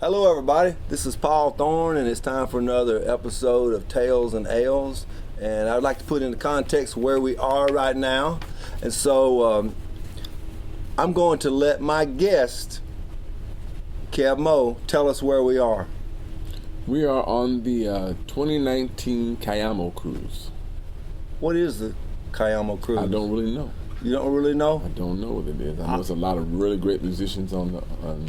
Hello everybody, this is Paul Thorn and it's time for another episode of Tales and Ales, and I'd like to put into context where we are right now. And so I'm going to let my guest Cayamo tell us where we are. We are on the 2019 Cayamo cruise. What is the Cayamo cruise? I don't really know. You don't really know? I don't know what it is. I know there's a lot of really great musicians singers,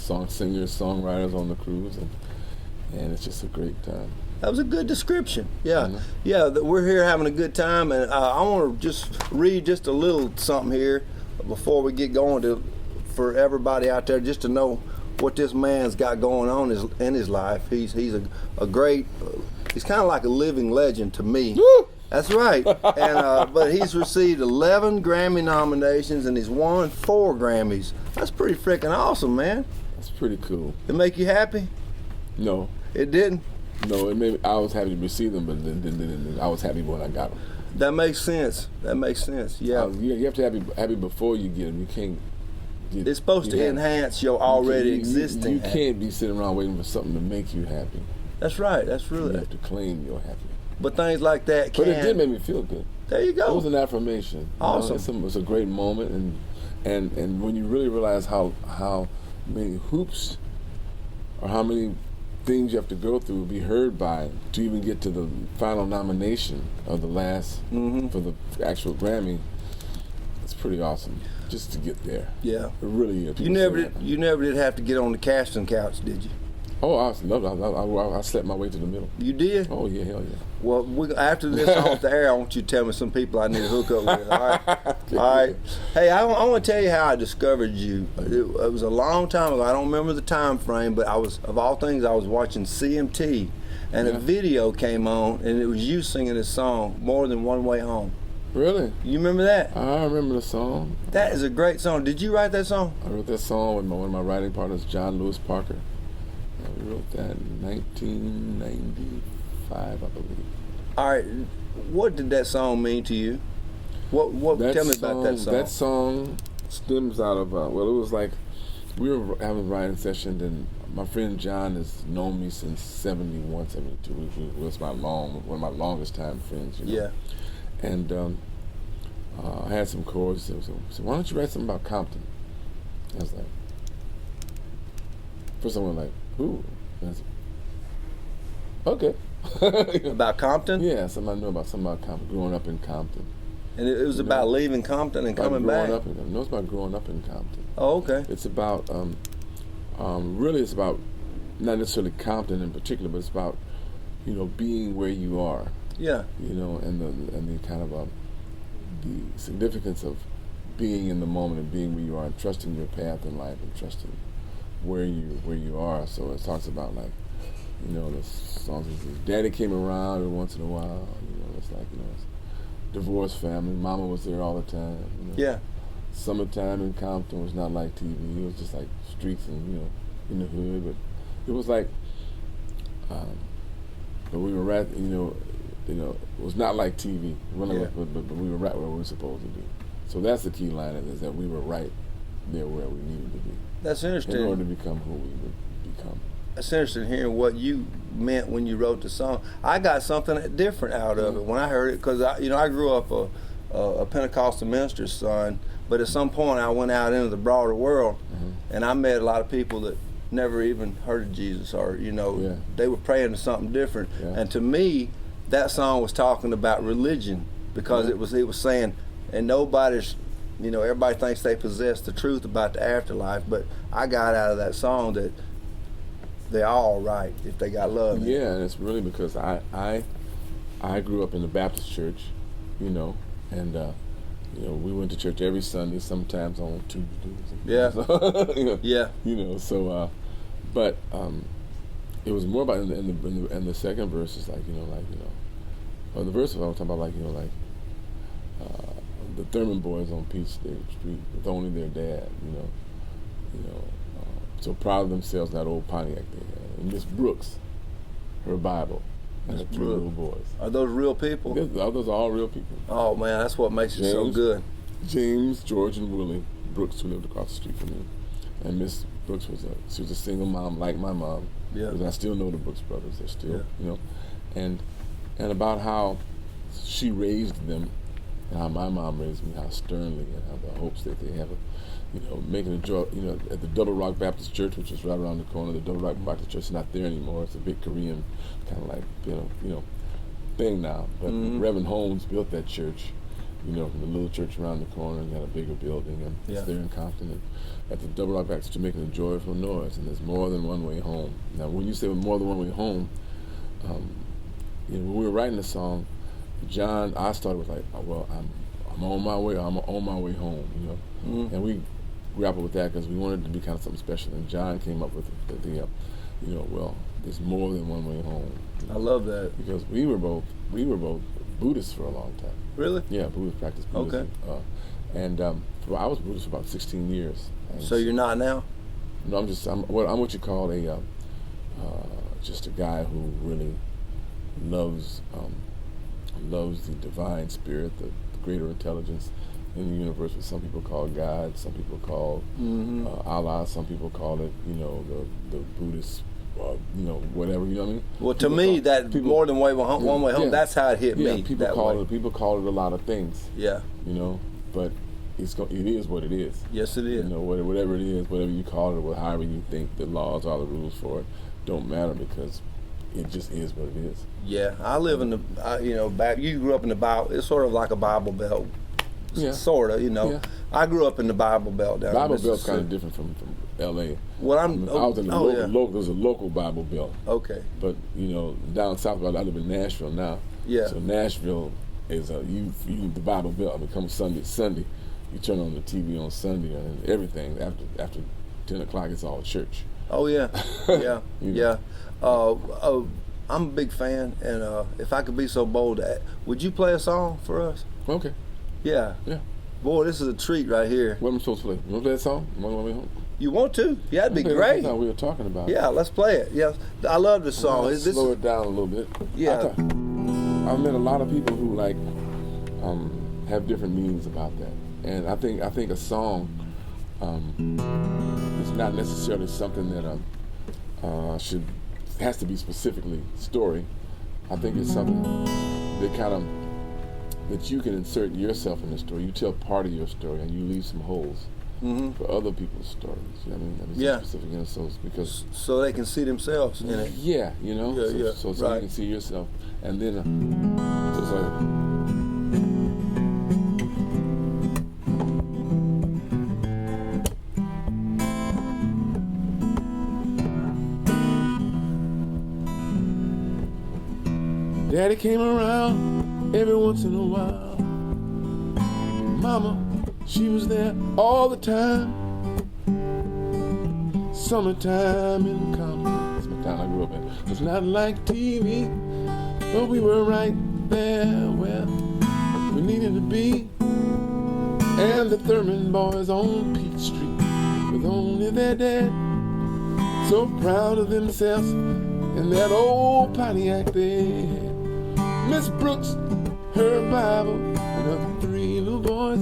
songwriters on the cruise, and it's just a great time. That was a good description. Yeah, Mm-hmm. yeah. We're here having a good time, and I want to just read just a little something here before we get going for everybody out there, just to know what this man's got going on in his life. He's a great. He's kind of like a living legend to me. Woo! That's right. And but he's received 11 Grammy nominations and he's won 4 Grammys. That's pretty freaking awesome, man. That's pretty cool. It make you happy? No. It didn't? No, it made I was happy to receive them, but then I was happy when I got them. That makes sense. That makes sense. Yeah. You have to be happy before you get them. You can't. It's supposed to enhance your already existing. You can't be sitting around waiting for something to make you happy. That's right. That's really. You have to claim your happiness. But things like that can. But it did make me feel good. There you go. It was an affirmation. Awesome. It was a great moment, and when you really realize how many hoops or how many things you have to go through, be heard by, to even get to the final nomination of the last for the actual Grammy, it's pretty awesome just to get there. Yeah. It really is. You never did have to get on the casting couch, did you? Oh, I slept my way to the middle. You did? Oh yeah, hell yeah. Well, after this off the air, I want you to tell me some people I need to hook up with. All right. All right. Hey, I want to tell you how I discovered you. It was a long time ago. I don't remember the time frame, but of all things, I was watching CMT, and a video came on, and it was you singing this song, "More Than One Way Home." Really? You remember that? I remember the song. That is a great song. Did you write that song? I wrote that song with one of my writing partners, John Lewis Parker. We wrote that in 1995, I believe. All right. What did that song mean to you? Tell me about that song. That song stems out of, it was like we were having a writing session, and my friend John has known me since 71, 72. He was one of my longest time friends. You know? Yeah. And I had some chords. He said, why don't you write something about Compton? I was like, first I went like, ooh. And I said, okay. About Compton? Yeah, something I know about Compton, growing up in Compton. And it was about leaving Compton and coming back? No, it's about growing up in Compton. Oh, okay. It's about, really it's about, not necessarily Compton in particular, but it's about, being where you are. Yeah. And the kind of, the significance of being in the moment and being where you are and trusting your path in life and trusting where you are. So it talks about, like, the songs like Daddy Came Around every once in a while. It's like, it's divorced family. Mama was there all the time. Yeah. Summertime in Compton was not like TV. It was just like streets and in the hood. But it was like, but we were right. It was not like TV. But we were right where we were supposed to be. So that's the key line, is that we were right there where we needed to be. That's interesting. In order to become who we would become. It's interesting hearing what you meant when you wrote the song. I got something different out of it when I heard it, because I grew up a Pentecostal minister's son, but at some point I went out into the broader world, and I met a lot of people that never even heard of Jesus, or they were praying to something different. Yeah. And to me, that song was talking about religion, because it was saying, and nobody's. Everybody thinks they possess the truth about the afterlife, but I got out of that song that they're all right if they got love. Yeah, and it's really because I grew up in the Baptist church, and we went to church every Sunday, sometimes on Tuesdays. Yeah. So, but it was more about in the second verse is like or the verse I was talking about the Thurman Boys on Peach Street with only their dad, so proud of themselves, that old Pontiac they had. And Miss Brooks, her Bible, and her 3 little boys. Are those real people? Those are all real people. Oh man, that's what makes it so good. James, George, and Willie Brooks, who lived across the street from me. And Miss Brooks she was a single mom like my mom. Yeah. Because I still know the Brooks brothers. They're still, Yeah. you know, and about how she raised them, and how my mom raised me, how sternly, and how the hopes that they have, you know, making a joy, you know, at the Double Rock Baptist Church, which is right around the corner. The Double Rock Baptist Church is not there anymore. It's a big Korean kind of like, you know, thing now. But Reverend Holmes built that church, you know, from the little church around the corner, and got a bigger building, and it's there in Compton. And at the Double Rock Baptist Church, making a joyful noise, and there's more than one way home. Now, when you say more than one way home, you know, when we were writing the song, John, I started with like, oh, well, I'm on my way. I'm on my way home, you know, and we grappled with that because we wanted it to be kind of something special. And John came up with the you know, well, there's more than one way home. I love that. Because we were both Buddhists for a long time. Really? Yeah, Buddhist practice Buddhism. Okay. And I was Buddhist for about 16 years. So you're not now? No, I'm what you call a just a guy who really loves the divine spirit, the greater intelligence in the universe, what some people call God, some people call Allah, some people call it, you know, the Buddhist, you know, whatever, you know what I mean? Well, to me, that more than one way home, that's how it hit me. People call it a lot of things. Yeah. You know, but it is what it is. Yes, it is. You know, whatever it is, whatever you call it, or however you think the laws are, the rules for it, don't matter because it just is what it is. Yeah, I live in you know, you grew up in the Bible. It's sort of like a Bible Belt, sort of. You know, I grew up in the Bible Belt down. Bible Belt's kind of different from L.A. Well, I was in the local. There's a local Bible Belt. Okay. But you know, down south, I live in Nashville now. Yeah. So Nashville is you the Bible Belt. I mean, come Sunday, you turn on the TV on Sunday and everything after 10 o'clock, it's all church. Oh yeah, yeah, yeah. I'm a big fan, and if I could be so bold, would you play a song for us? Okay. Yeah. Yeah. Boy, this is a treat right here. What am I supposed to play? You want to play that song? You want to? Yeah, that'd be great. That's what we were talking about. Yeah, let's play it. Yeah, I love this song. Slow it down a little bit. Yeah. I've met a lot of people who like have different meanings about that, and I think a song is not necessarily something that has to be specifically story. I think it's something that you can insert yourself in the story. You tell part of your story and you leave some holes for other people's stories. You know what I mean? Yeah. Specific, you know, so they can see themselves in it. Yeah, you know. Yeah, so right. you can see yourself, and then just like. Daddy came around every once in a while. Mama, she was there all the time. Summertime in Compton. That's the town I grew up in. It's not like TV, but we were right there where we needed to be. And the Thurman Boys on Peach Street with only their dad, so proud of themselves and that old Pontiac they had. Miss Brooks, her Bible, and her 3 little boys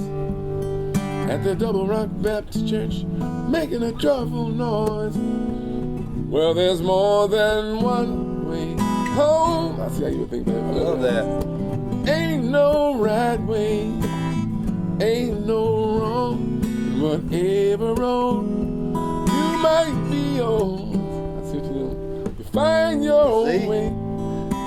at the Double Rock Baptist Church, making a joyful noise. Well, there's more than one way home. I see how you would think that. I love that. Ain't no right way, ain't no wrong. Whatever road you might be on, I see what you're doing. You find your own way,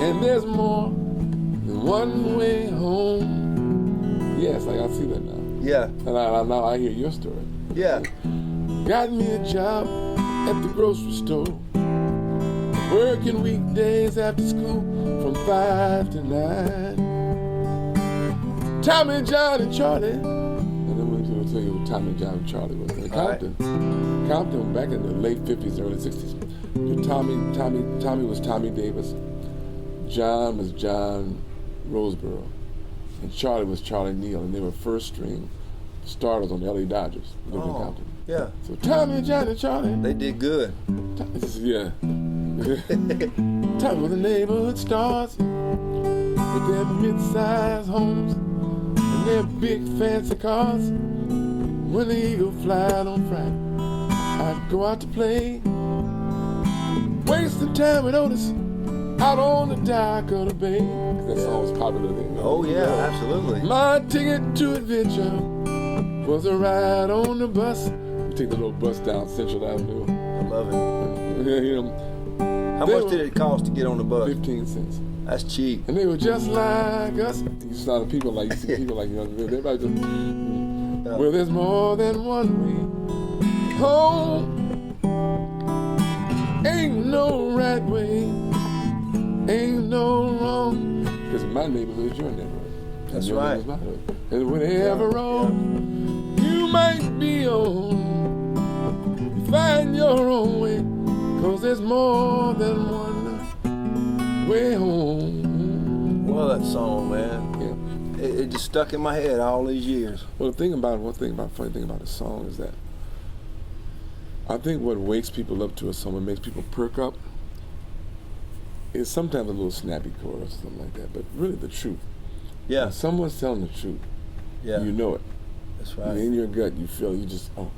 and there's more than one way home. Yes, I see that now. Yeah. And now I hear your story. Yeah. Got me a job at the grocery store, working weekdays after school from 5 to 9. Tommy, John, and Charlie. And then we're going to tell you what Tommy, John, and Charlie was in Compton. Compton back in the late 50s, early 60s. Tommy was Tommy Davis. John was John Roseboro. And Charlie was Charlie Neal, and they were first string starters on the LA Dodgers. Lived in Compton. Yeah. So Tommy, John, and Charlie. They did good. Yeah. Tommy was the neighborhood stars with their mid-sized homes and their big fancy cars. When the eagle flied on Friday, I'd go out to play, wasting time with Otis out on the dock of the bay. That song was popular then. Oh yeah, absolutely. My ticket to adventure was a ride on the bus. You take the little bus down Central Avenue. I love it. You know, How much did it cost to get on the bus? 15 cents. That's cheap. And they were just like us. You saw the people like, you see people like, you know, everybody just, well, there's more than one way home. Ain't no right way, ain't no wrong. Because my neighborhood is your neighborhood. That's your right. neighborhood's my hood. And whatever road you might be on, you find your own way. Cause there's more than one way home. Well, that song, man. Yeah. It just stuck in my head all these years. Well, funny thing about a song is that I think what wakes people up to a song and makes people perk up is sometimes a little snappy chord or something like that, but really the truth. Yeah. When someone's telling the truth, Yeah. you know it. That's right. In your gut, you feel, you just, oh.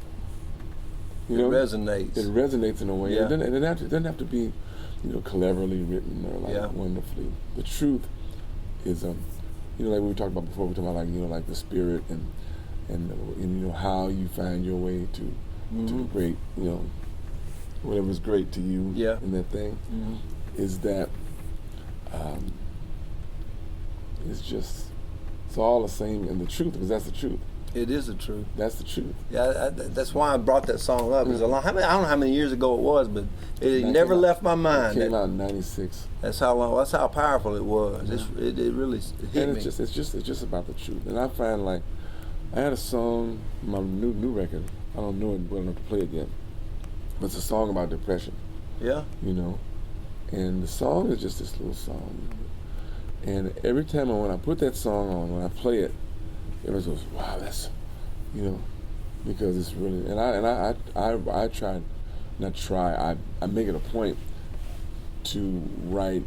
You know? It resonates. It resonates in a way. Yeah. It doesn't have to be, cleverly written or like wonderfully. The truth is, you know, like we talked about before, we talked about like the spirit and how you find your way to great, whatever's great to you in that thing, is that it's all the same in the truth, because that's the truth. It is the truth. That's the truth. Yeah, that's why I brought that song up. It was I don't know how many years ago it was, but it never left my mind. It came out in '96. That's how long. That's how powerful it was. Yeah. It really hit and me. it's just about the truth. And I find like I had a song, my new record. I don't know it well enough to play it yet, but it's a song about depression. Yeah. And the song is just this little song. And every time when I put that song on, when I play it, everybody goes, "Wow, that's," because it's really. And I try, not try. I make it a point to write,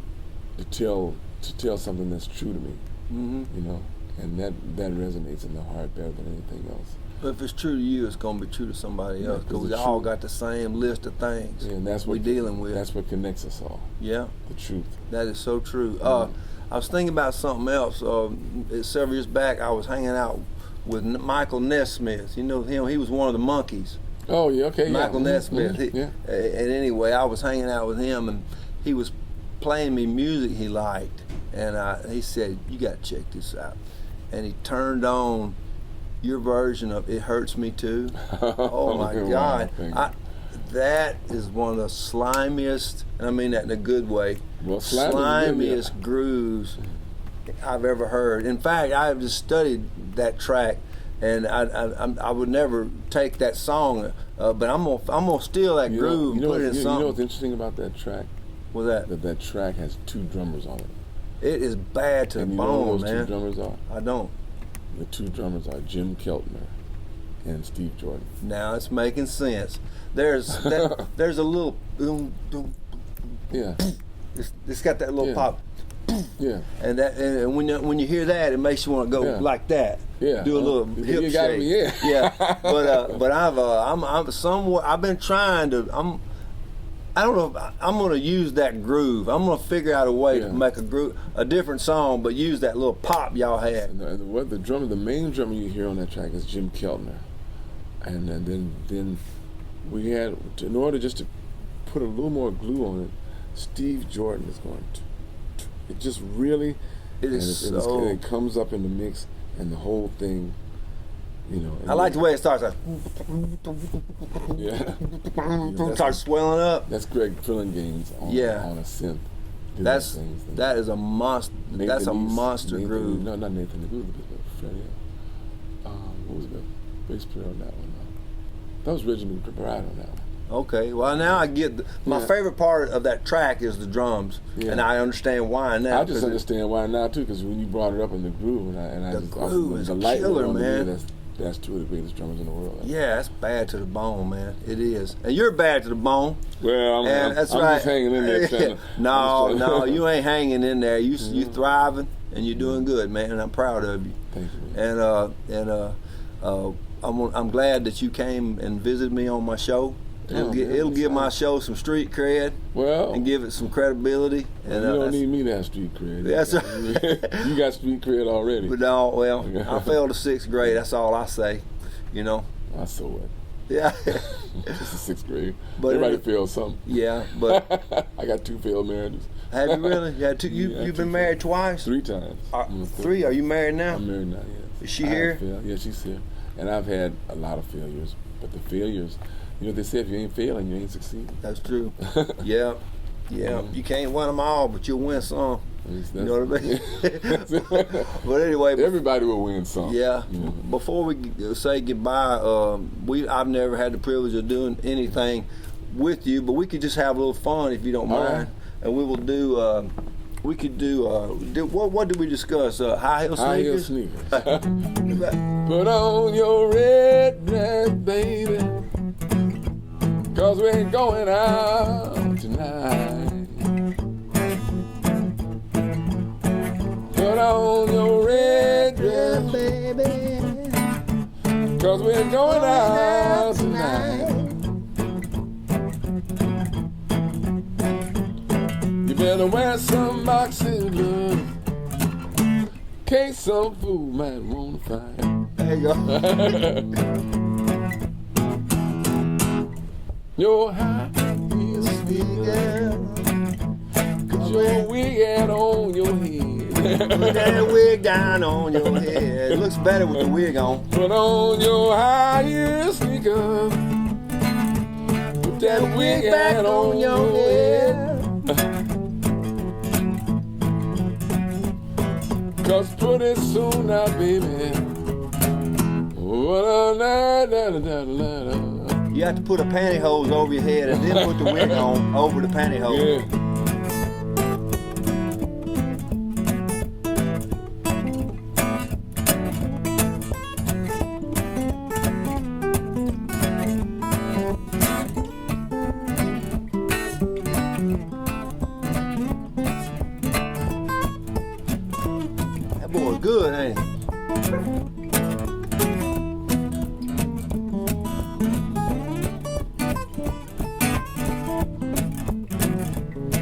to tell something that's true to me. Mm-hmm. And that resonates in the heart better than anything else. But if it's true to you, it's gonna be true to somebody else, because we all got the same list of things and that's what we're dealing with. That's what connects us all. Yeah. The truth. That is so true. I was thinking about something else. Several years back, I was hanging out with Michael Nesmith. You know him? He was one of the Monkees. Oh yeah, okay. Michael Nesmith. Yeah. And anyway, I was hanging out with him, and he was playing me music he liked, and he said, "You got to check this out." And he turned on your version of "It Hurts Me Too." Oh my God! That is one of the slimiest, and I mean that in a good way, slimiest grooves I've ever heard. In fact, I have just studied that track, and I would never take that song, but I'm gonna steal that groove and put it in something. You know what's interesting about that track? What's that? That track has two drummers on it. It is bad to the bone, man. You know who man. those two drummers are? I don't. The two drummers are Jim Keltner and Steve Jordan. Now it's making sense. There's a little boom, boom, yeah. It's got that little pop. Yeah. And when you hear that, it makes you want to go like that. Yeah. Do a little hip shake. Yeah. But I've been trying to. I don't know. I'm going to use that groove. I'm going to figure out a way to make a different song, but use that little pop y'all had. The main drummer you hear on that track is Jim Keltner, and then we had, in order just to put a little more glue on it, Steve Jordan is going to. It just really. It comes up in the mix, and the whole thing. I like the way it starts. Starts swelling up. That's Greg Fillinganes on a synth. That is a monster. That's a monster groove. No, not Nathan. It was Freddie. What was the bass player on that one? That was Reginald Bride on that one. Okay, well now I get my favorite part of that track is the drums, and I understand why now. I just understand why now too, because when you brought it up in the groove, the groove is killer, man. That's two of the greatest drummers in the world. Yeah, that's bad to the bone, man. It is, and you're bad to the bone. Well, I'm just hanging in there. No, you ain't hanging in there. You thriving and you're doing good, man. And I'm proud of you. Thank you, man. I'm glad that you came and visited me on my show. It'll give my show some street cred. Well, and give it some credibility. And you don't need me to have street cred. That's right. You got street cred already. But no, well, I failed the 6th grade. That's all I say. You know. I saw it. Yeah. It's the 6th grade. But everybody failed something. Yeah, but I got 2 failed marriages. Have you really? You had 2. You've been married twice. 3 times. 3? Are you married now? I'm married now. Yes. Is she here? Yeah, she's here. And I've had a lot of failures, but the failures, you know, they say if you ain't failing, you ain't succeeding. That's true. Yeah. You can't win them all, but you'll win some. You know what I mean? But anyway, everybody will win some. Yeah. Before we say goodbye, I've never had the privilege of doing anything with you, but we could just have a little fun if you don't mind. Right. And we will do. We could do. What did we discuss? High heel sneakers. High heel sneakers. Put on your red dress, baby, 'cause we ain't going out tonight. Put on your red dress, baby, 'cause we ain't going out tonight. You better wear some boxing gloves, case some fool might wanna fight. There you go. Your high heel sneakers, 'cause your wig hat on your head. Put that wig down on your head. It looks better with the wig on. Put on your high heel sneakers, put that wig hat on your head. 'Cause pretty soon now, baby. You have to put a pantyhose over your head and then put the wig on over the pantyhose. Yeah. That boy good, ain't he?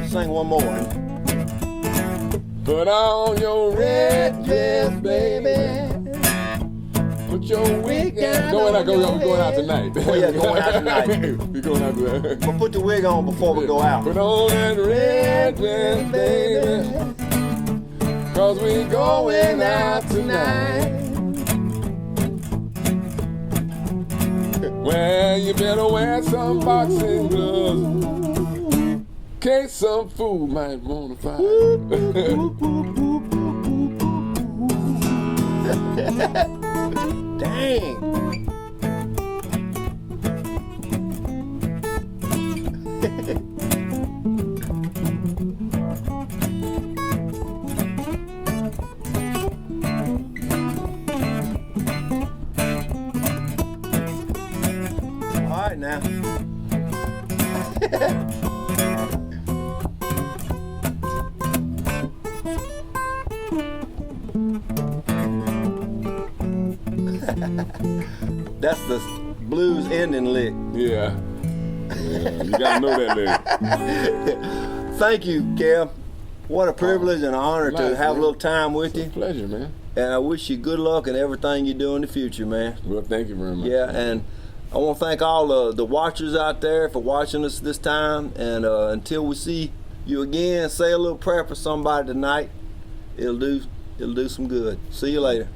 Sing one more. Put on your red dress, baby. Put your wig on. Going out tonight. Oh yeah, going out tonight. We going out tonight. But put the wig on before we go out. Put on that red dress, baby, 'cause we going out tonight. Well, you better wear some boxing gloves, case some fool might wanna fight. Dang. All right now. That's the blues ending lick. Yeah, you gotta know that lyric. Thank you, Cam. What a privilege and an honor to Nice, have man. a little time with It's a you. pleasure, man. And I wish you good luck in everything you do in the future, man. Well, thank you very much. Yeah, and I want to thank all the watchers out there for watching us this time. And until we see you again, say a little prayer for somebody tonight. It'll do some good. See you later.